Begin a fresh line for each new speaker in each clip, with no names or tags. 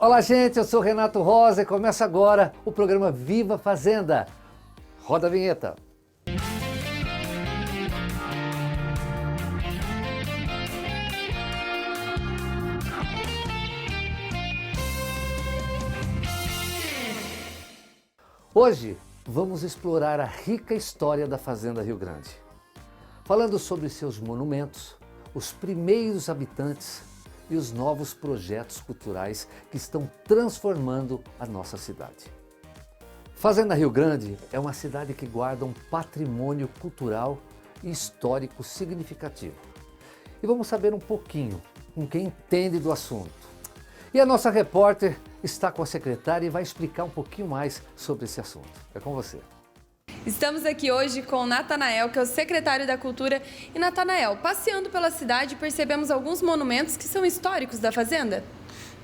Olá, gente, eu sou Renato Rosa e começa agora o programa Viva Fazenda. Roda a vinheta. Hoje vamos explorar a rica história da Fazenda Rio Grande, falando sobre seus monumentos, os primeiros habitantes e os novos projetos culturais que estão transformando a nossa cidade. Fazenda Rio Grande é uma cidade que guarda um patrimônio cultural e histórico significativo. E vamos saber um pouquinho com quem entende do assunto. E a nossa repórter está com a secretária e vai explicar um pouquinho mais sobre esse assunto. É com você.
Estamos aqui hoje com o Natanael, que é o secretário da Cultura. E Natanael, passeando pela cidade, percebemos alguns monumentos que são históricos da Fazenda?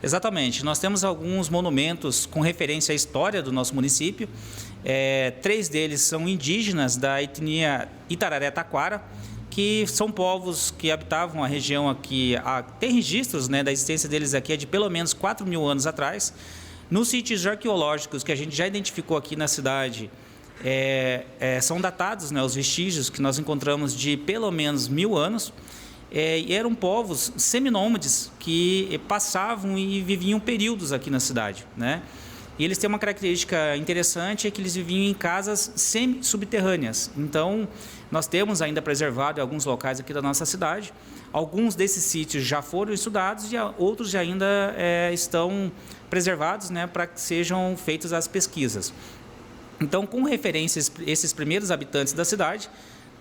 Exatamente, nós temos alguns monumentos com referência à história do nosso município. 3 deles são indígenas da etnia Itararé-Taquara, que são povos que habitavam a região aqui, tem registros, da existência deles aqui de pelo menos 4.000 anos atrás. Nos sítios arqueológicos que a gente já identificou aqui na cidade, são datados, os vestígios que nós encontramos de pelo menos 1.000 anos. E eram povos seminômades que passavam e viviam períodos aqui na cidade, E eles têm uma característica interessante, é que eles viviam em casas semi-subterrâneas. Então, nós temos ainda preservado em alguns locais aqui da nossa cidade. Alguns desses sítios já foram estudados e outros já ainda estão preservados, para que sejam feitas as pesquisas. Então, com referência a esses primeiros habitantes da cidade,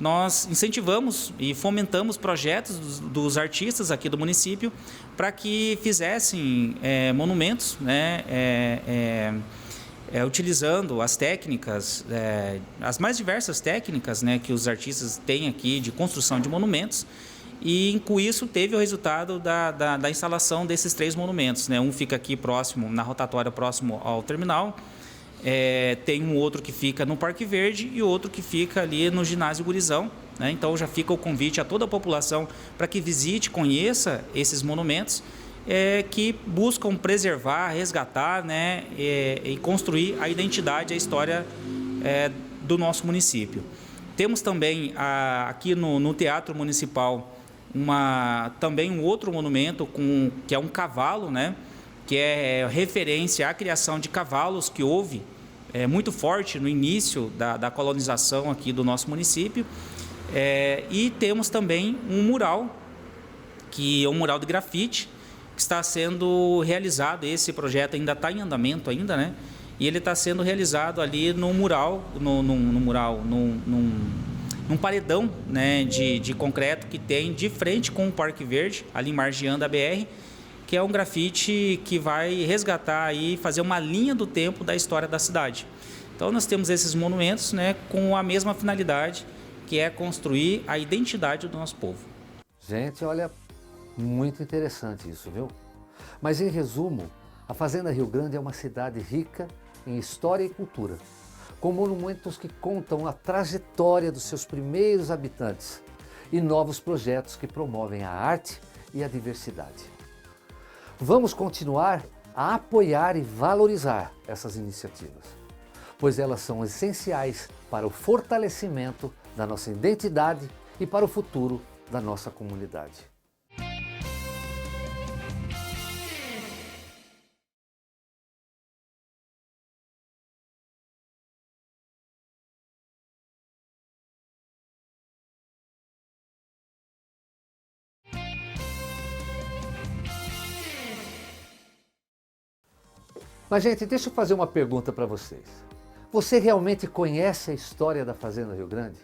nós incentivamos e fomentamos projetos dos artistas aqui do município para que fizessem monumentos, utilizando as técnicas, as mais diversas técnicas, que os artistas têm aqui de construção de monumentos. E com isso teve o resultado da instalação desses 3 monumentos. Um fica aqui próximo, na rotatória próximo ao terminal. Tem um outro que fica no Parque Verde e outro que fica ali no Ginásio Gurizão. Então já fica o convite a toda a população para que visite, conheça esses monumentos que buscam preservar, resgatar, e construir a identidade, a história do nosso município. Temos também aqui no Teatro Municipal também um outro monumento que é um cavalo, que é referência à criação de cavalos que houve muito forte no início da colonização aqui do nosso município. E temos também um mural, que é um mural de grafite, que está sendo realizado. Esse projeto ainda está em andamento ainda, E ele está sendo realizado ali no mural, num paredão, de concreto que tem de frente com o Parque Verde, ali margeando a BR, que é um grafite que vai resgatar e fazer uma linha do tempo da história da cidade. Então nós temos esses monumentos, com a mesma finalidade, que é construir a identidade do nosso povo.
Gente, olha, muito interessante isso, viu? Mas em resumo, a Fazenda Rio Grande é uma cidade rica em história e cultura, com monumentos que contam a trajetória dos seus primeiros habitantes e novos projetos que promovem a arte e a diversidade. Vamos continuar a apoiar e valorizar essas iniciativas, pois elas são essenciais para o fortalecimento da nossa identidade e para o futuro da nossa comunidade. Mas, gente, deixa eu fazer uma pergunta para vocês. Você realmente conhece a história da Fazenda Rio Grande?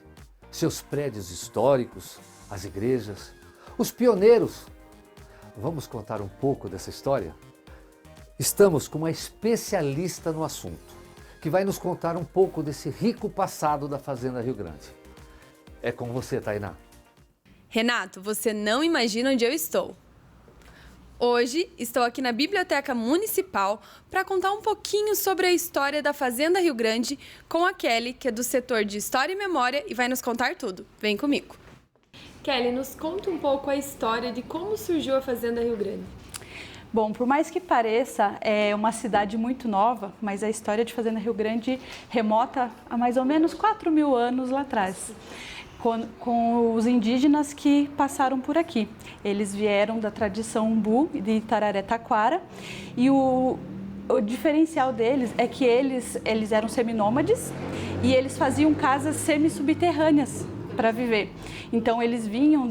Seus prédios históricos, as igrejas, os pioneiros? Vamos contar um pouco dessa história? Estamos com uma especialista no assunto, que vai nos contar um pouco desse rico passado da Fazenda Rio Grande. É com você, Tainá.
Renato, você não imagina onde eu estou. Hoje estou aqui na Biblioteca Municipal para contar um pouquinho sobre a história da Fazenda Rio Grande com a Kelly, que é do setor de História e Memória e vai nos contar tudo. Vem comigo. Kelly, nos conta um pouco a história de como surgiu a Fazenda Rio Grande.
Bom, por mais que pareça uma cidade muito nova, mas a história de Fazenda Rio Grande remonta a mais ou menos 4.000 anos lá atrás, com os indígenas que passaram por aqui. Eles vieram da tradição Umbu de Itararé-Taquara e o diferencial deles é que eles eram seminômades e eles faziam casas semi-subterrâneas para viver. Então eles vinham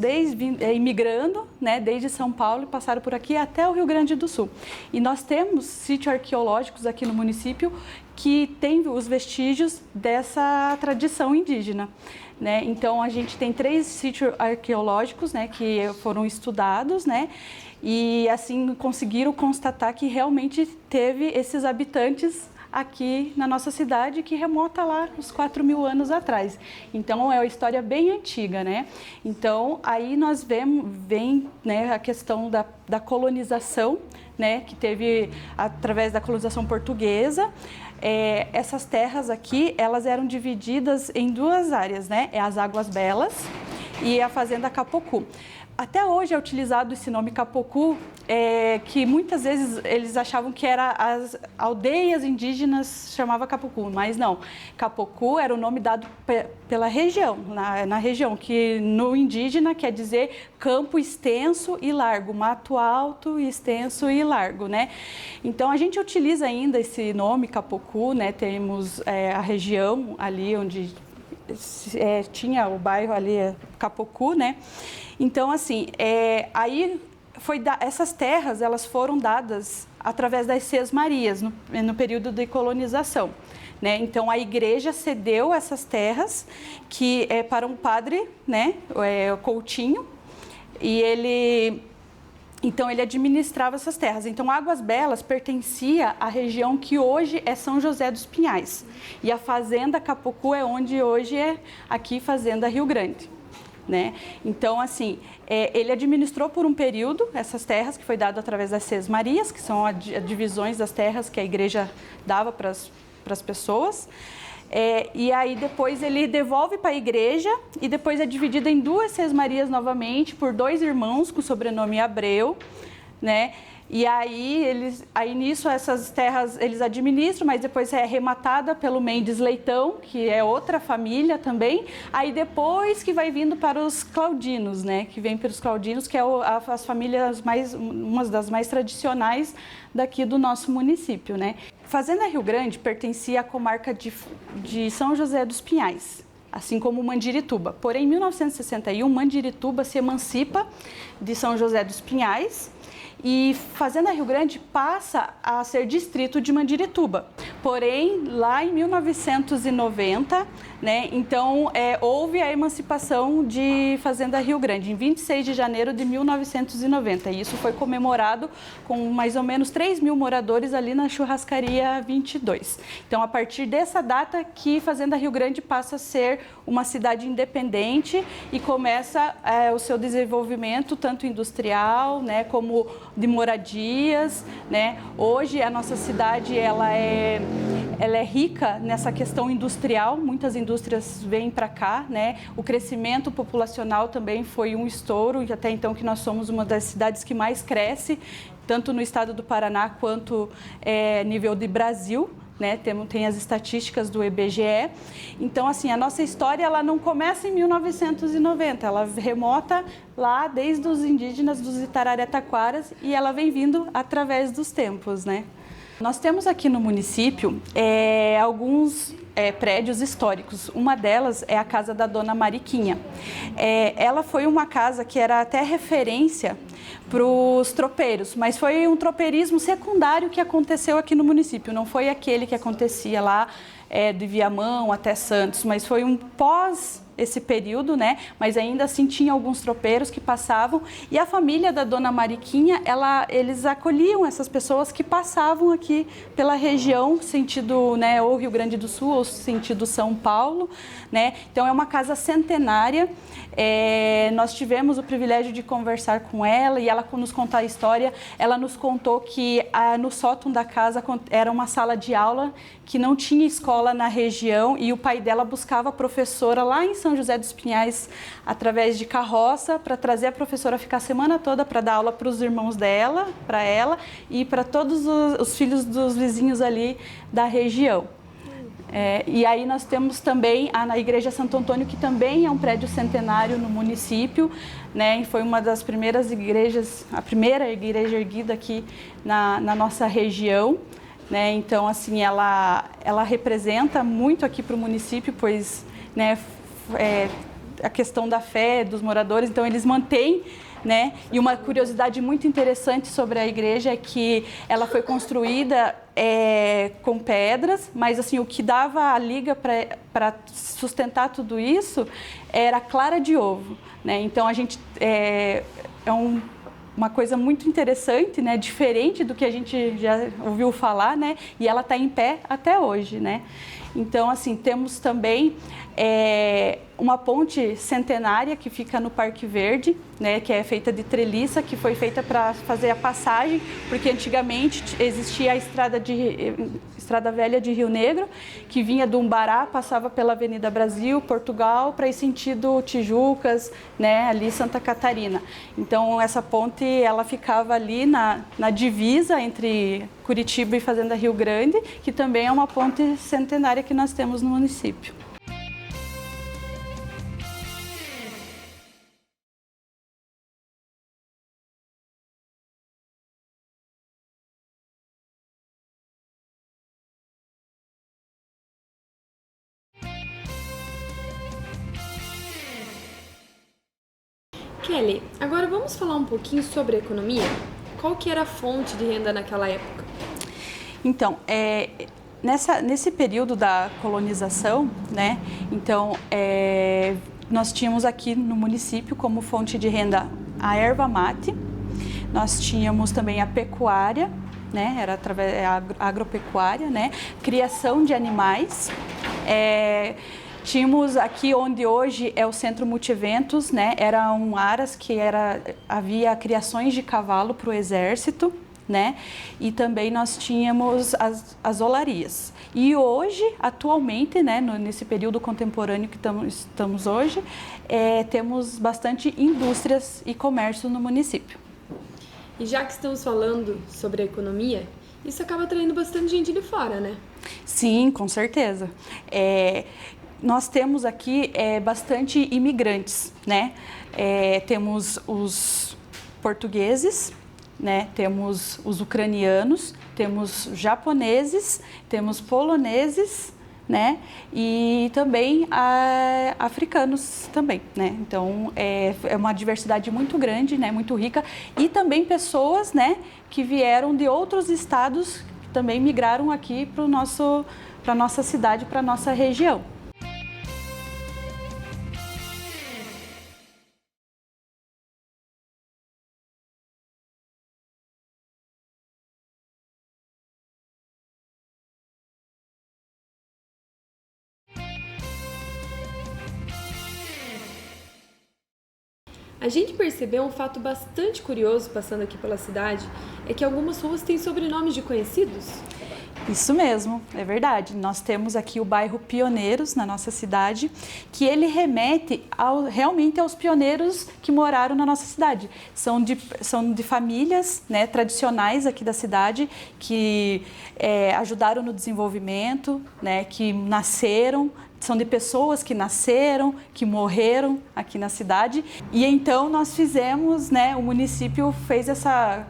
imigrando, né, desde São Paulo e passaram por aqui até o Rio Grande do Sul. E nós temos sítios arqueológicos aqui no município que tem os vestígios dessa tradição indígena, né? Então a gente tem 3 sítios arqueológicos, né, que foram estudados, né? E assim conseguiram constatar que realmente teve esses habitantes aqui na nossa cidade, que remonta lá uns 4.000 anos atrás. Então é uma história bem antiga, né? Então aí nós vem, né, a questão da colonização, né, que teve através da colonização portuguesa. Essas terras aqui, elas eram divididas em 2 áreas, né? As Águas Belas e a Fazenda Capocu. Até hoje é utilizado esse nome Capocu, que muitas vezes eles achavam que era as aldeias indígenas chamava Capocu, mas não. Capocu era o nome dado pela região, na região, que no indígena quer dizer campo extenso e largo, mato alto, extenso e largo, né? Então a gente utiliza ainda esse nome Capocu, né? Temos a região ali onde tinha o bairro ali, Capocu, né? Então, assim, aí essas terras elas foram dadas através das Sesmarias, no período de colonização, né? Então, a igreja cedeu essas terras para um padre, né, Coutinho, e então ele administrava essas terras. Então, Águas Belas pertencia à região que hoje é São José dos Pinhais. E a Fazenda Capocu é onde hoje é aqui Fazenda Rio Grande, né? Então, assim, ele administrou por um período essas terras, que foi dado através das Sesmarias, que são as divisões das terras que a igreja dava para as pessoas. E aí depois ele devolve para a igreja e depois é dividida em 2 Sesmarias novamente por 2 irmãos com o sobrenome Abreu, né? E aí nisso essas terras eles administram, mas depois é arrematada pelo Mendes Leitão, que é outra família também. Aí depois que vai vindo para os Claudinos, né? Que vem para os Claudinos, que é as famílias uma das mais tradicionais daqui do nosso município, né? Fazenda Rio Grande pertencia à comarca de São José dos Pinhais, assim como Mandirituba. Porém, em 1961, Mandirituba se emancipa de São José dos Pinhais e Fazenda Rio Grande passa a ser distrito de Mandirituba. Porém, lá em 1990, né, então houve a emancipação de Fazenda Rio Grande, em 26 de janeiro de 1990. E isso foi comemorado com mais ou menos 3.000 moradores ali na Churrascaria 22. Então, a partir dessa data que Fazenda Rio Grande passa a ser uma cidade independente e começa o seu desenvolvimento, tanto industrial, né, como de moradias, né? Hoje a nossa cidade ela é rica nessa questão industrial, muitas indústrias vêm para cá, né? O crescimento populacional também foi um estouro, e até então que nós somos uma das cidades que mais cresce, tanto no estado do Paraná quanto nível de Brasil, né? Tem as estatísticas do IBGE. Então, assim, a nossa história ela não começa em 1990, ela remota lá desde os indígenas dos Itararé-Taquaras e ela vem vindo através dos tempos, né? Nós temos aqui no município alguns prédios históricos. Uma delas é a casa da Dona Mariquinha. Ela foi uma casa que era até referência para os tropeiros, mas foi um tropeirismo secundário que aconteceu aqui no município. Não foi aquele que acontecia lá de Viamão até Santos, mas foi um pós esse período, né? Mas ainda assim tinha alguns tropeiros que passavam e a família da Dona Mariquinha, eles acolhiam essas pessoas que passavam aqui pela região, sentido, né, ou Rio Grande do Sul ou sentido São Paulo, né? Então é uma casa centenária. Nós tivemos o privilégio de conversar com ela. ela, e ela nos contar a história, ela nos contou que no sótão da casa era uma sala de aula que não tinha escola na região e o pai dela buscava a professora lá em São José dos Pinhais através de carroça para trazer a professora ficar a semana toda para dar aula para os irmãos dela, para ela e para todos os filhos dos vizinhos ali da região. E aí nós temos também na Igreja Santo Antônio, que também é um prédio centenário no município, né? E foi uma das primeiras igrejas, a primeira igreja erguida aqui na nossa região, né? Então, assim, ela representa muito aqui para o município, pois, né, a questão da fé dos moradores, então eles mantêm, né? E uma curiosidade muito interessante sobre a igreja é que ela foi construída com pedras, mas assim, o que dava a liga para sustentar tudo isso era clara de ovo, né? Então a gente uma coisa muito interessante, né? Diferente do que a gente já ouviu falar, né? E ela está em pé até hoje, né? Então, assim, temos também uma ponte centenária que fica no Parque Verde, né, que é feita de treliça, que foi feita para fazer a passagem, porque antigamente existia a Estrada Velha de Rio Negro, que vinha do Umbará, passava pela Avenida Brasil, Portugal, para ir sentido Tijucas, né, ali Santa Catarina. Então, essa ponte, ela ficava ali na divisa entre Curitiba e Fazenda Rio Grande, que também é uma ponte centenária que nós temos no município.
Kelly, agora vamos falar um pouquinho sobre a economia? Qual que era a fonte de renda naquela época?
Então, nesse período da colonização, né, então, nós tínhamos aqui no município como fonte de renda a erva mate, nós tínhamos também a pecuária, né, era através da agropecuária, né, criação de animais, tínhamos aqui onde hoje é o Centro Multieventos, né, era um aras que havia criações de cavalo para o exército, né, e também nós tínhamos as olarias. E hoje, atualmente, né, nesse período contemporâneo que estamos hoje, temos bastante indústrias e comércio no município.
E já que estamos falando sobre a economia, isso acaba atraindo bastante gente de fora, né?
Sim, com certeza. Nós temos aqui bastante imigrantes, né? Temos os portugueses, né? Temos os ucranianos, temos japoneses, temos poloneses, né? E também africanos também, né? Então é uma diversidade muito grande, né? Muito rica, e também pessoas, né, que vieram de outros estados que também migraram aqui para a nossa cidade, para a nossa região.
A gente percebeu um fato bastante curioso passando aqui pela cidade, é que algumas ruas têm sobrenomes de conhecidos.
Isso mesmo, é verdade. Nós temos aqui o bairro Pioneiros na nossa cidade, que ele remete realmente aos pioneiros que moraram na nossa cidade. São de famílias, né, tradicionais aqui da cidade, que ajudaram no desenvolvimento, né, que nasceram. São de pessoas que nasceram, que morreram aqui na cidade. E então nós fizemos, né, o município fez essa,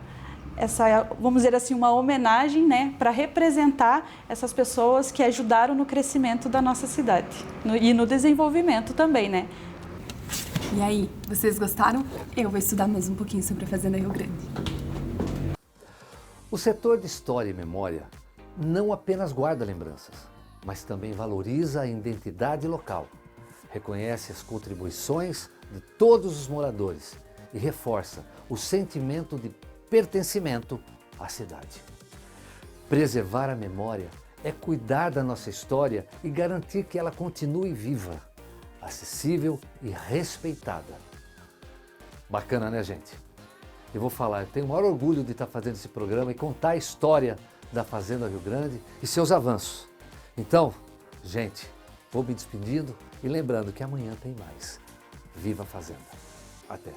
vamos dizer assim, uma homenagem, né, para representar essas pessoas que ajudaram no crescimento da nossa cidade e no desenvolvimento também, né.
E aí, vocês gostaram? Eu vou estudar mais um pouquinho sobre a Fazenda Rio Grande.
O setor de História e Memória não apenas guarda lembranças, mas também valoriza a identidade local, reconhece as contribuições de todos os moradores e reforça o sentimento de pertencimento à cidade. Preservar a memória é cuidar da nossa história e garantir que ela continue viva, acessível e respeitada. Bacana, né, gente? Eu vou falar, eu tenho o maior orgulho de estar fazendo esse programa e contar a história da Fazenda Rio Grande e seus avanços. Então, gente, vou me despedindo e lembrando que amanhã tem mais. Viva a Fazenda! Até!